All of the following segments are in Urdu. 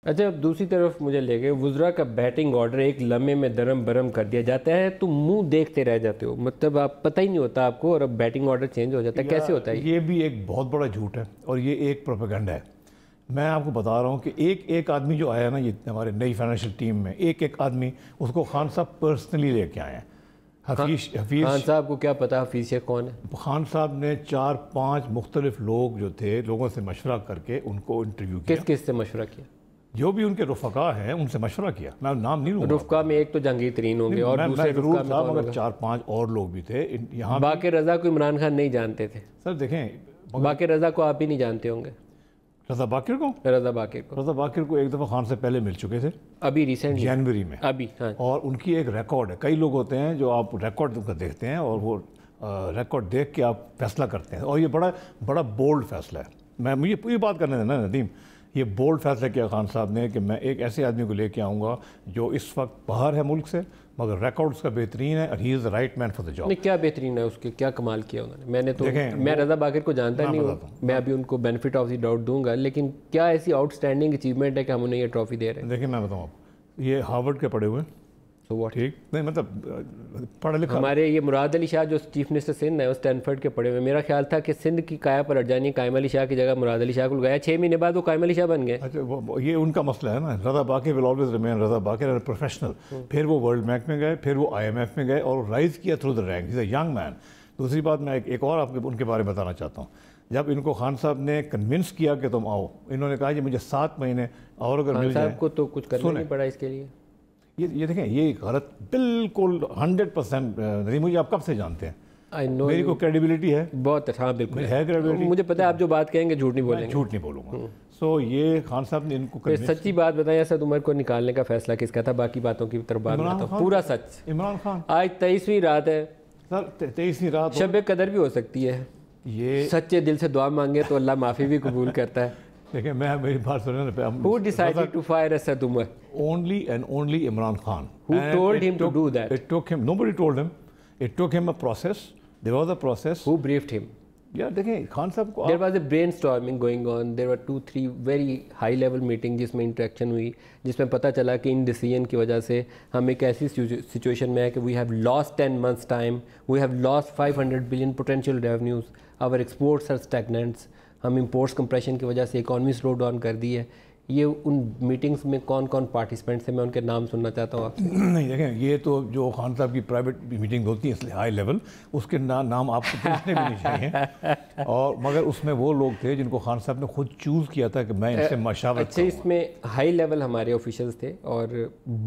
اچھا، اب دوسری طرف مجھے لے گئے وزراء کا بیٹنگ آرڈر ایک لمحے میں درم برم کر دیا جاتا ہے تو منہ دیکھتے رہ جاتے ہو، مطلب آپ پتہ ہی نہیں ہوتا آپ کو، اور اب بیٹنگ آرڈر چینج ہو جاتا ہے، کیسے ہوتا ہے یہ بھی ایک بہت بڑا جھوٹ ہے اور یہ ایک پروپیگنڈا ہے. میں آپ کو بتا رہا ہوں کہ ایک آدمی جو آیا نا یہ ہمارے نئی فائنینشیل ٹیم میں، ایک آدمی اس کو خان صاحب پرسنلی لے کے آئے ہیں. حفیظ خان صاحب کو کیا پتا حفیظ شیخ کون ہے؟ خان صاحب نے 4-5 مختلف لوگ جو تھے لوگوں سے مشورہ کر کے ان کو انٹرویو کیا. کس سے مشورہ کیا؟ جو بھی ان کے رفقا ہیں ان سے مشورہ کیا. میں نام نہیں لوں گا. رفقا میں ایک تو جہانگیر ترین ہوں گے اور دوسرے رفقا میں کون مگر 4-5 اور لوگ بھی تھے یہاں. باقر رضا کو عمران خان نہیں جانتے تھے. سر دیکھیں باقر رضا کو آپ بھی نہیں جانتے ہوں گے. رضا باقر کو رضا باقر کو ایک دفعہ خان سے پہلے مل چکے تھے ابھی ریسنٹ جنوری میں ابھی. ہاں، اور ان کی ایک ریکارڈ ہے. کئی لوگ ہوتے ہیں جو آپ ریکارڈ کا دیکھتے ہیں اور وہ ریکارڈ دیکھ کے آپ فیصلہ کرتے ہیں اور یہ بڑا بولڈ فیصلہ ہے. مجھے پوری بات کرنے دینا ندیم. یہ بولڈ فیصلہ کیا خان صاحب نے کہ میں ایک ایسے آدمی کو لے کے آؤں گا جو اس وقت باہر ہے ملک سے مگر ریکارڈز کا بہترین ہے اور he is the right man for the job. کیا بہترین ہے اس کے، کیا کمال کیا انہوں نے؟ میں رضا باقر کو جانتا نہیں ہوں، میں ابھی ان کو بینیفٹ آف دی ڈاؤٹ دوں گا، لیکن کیا ایسی آؤٹ اسٹینڈنگ اچیومنٹ ہے کہ ہم انہیں یہ ٹرافی دے رہے ہیں؟ دیکھیں میں بتاؤں آپ، یہ ہارورڈ کے پڑھے ہوئے ٹھیک نہیں، مطلب پڑھا لکھا. ہمارے یہ مراد علی شاہ جو چیف منسٹر سندھ ہے وہ اسٹینفرڈ کے پڑھے ہوئے. میرا خیال تھا کہ سندھ کی کایا پلٹ جانی قائم علی شاہ کی جگہ مراد علی شاہ کو لگایا، 6 مہینے بعد وہ قائم علی شاہ بن گئے. اچھا یہ ان کا مسئلہ ہے نا. Raza Baqir will always remain Raza Baqir professional. پھر وہ ورلڈ بینک میں گئے، پھر وہ IMF میں گئے اور رائز کیا through the rank. Is a young man. دوسری بات میں ایک اور آپ ان کے بارے میں بتانا چاہتا ہوں. جب ان کو خان صاحب نے کنونس کیا کہ تم آؤ، انہوں نے کہا کہ مجھے 7 مہینے اور اگر مل جائے. صاحب کو تو کچھ کرنا نہیں پڑا اس کے لیے. یہ دیکھیں یہ غلط بالکل 100%. نہیں مجھے آپ کب سے جانتے ہیں؟ میری کو کریڈیبلٹی ہے بہت. ہاں بالکل ہے کریڈیبلٹی. مجھے پتہ ہے آپ جو بات کہیں گے جھوٹ نہیں بولیں گے. جھوٹ نہیں بولوں گا. سو یہ خان صاحب نے ان کو سچی بات بتائیں. اسد عمر کو نکالنے کا فیصلہ کس کا تھا؟ باقی باتوں کی طرف بات کرتا ہوں. پورا سچ. عمران خان. آج 23ویں رات ہے سر. 23ویں رات شب قدر بھی ہو سکتی ہے. یہ سچے دل سے دعا مانگے تو اللہ معافی بھی قبول کرتا ہے. دیکھیں میں میری بات سنیں نا. Who decided to fire Asad Umar? Only and only Imran Khan. Who told him to do that? It took him. Nobody told him. It took him a process. There was a process. Who briefed him? Yeah, دیکھیں خان صاحب کو. There was a brainstorming going on. There were 2-3 very high level meetings جس میں انٹریکشن ہوئی، جس میں پتہ چلا کہ ان ڈیسیژن کی وجہ سے ہم ایک ایسی سچویشن میں ہے کہ we have lost 10 months time. We have lost 500 billion potential revenues. Our exports are stagnant. ہم امپورٹس کمپریشن کی وجہ سے اکانومی سلو ڈاؤن کر دی ہے. یہ ان میٹنگز میں کون کون پارٹیسپینٹس تھے؟ میں ان کے نام سننا چاہتا ہوں آپ سے. نہیں دیکھیں یہ تو جو خان صاحب کی پرائیویٹ میٹنگ ہوتی ہے اس لیے ہائی لیول، اس کے نام آپ کو پوچھنے بھی نہیں چاہیے. اور مگر اس میں وہ لوگ تھے جن کو خان صاحب نے خود چوز کیا تھا کہ میں ان سے مشاورت. اچھا اس میں ہائی لیول ہمارے آفیشلز تھے اور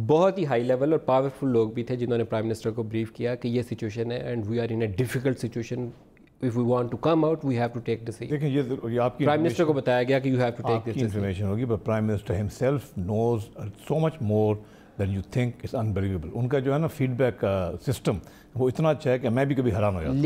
بہت ہی ہائی لیول اور پاورفل لوگ بھی تھے جنہوں نے پرائم منسٹر کو بریف کیا کہ یہ سچویشن ہے and we are in a difficult situation. If we want to come out, we have to take decision. دیکھیں یہ آپ کی پرائم منسٹر کو بتایا گیا کہ you have to take this decision. Information ہوگی but prime minister himself knows so much more than you think. It's unbelievable. ان کا جو ہے نا فیڈ بیک کا سسٹم وہ اتنا اچھا ہے کہ میں بھی کبھی حیران ہو جاتا ہوں.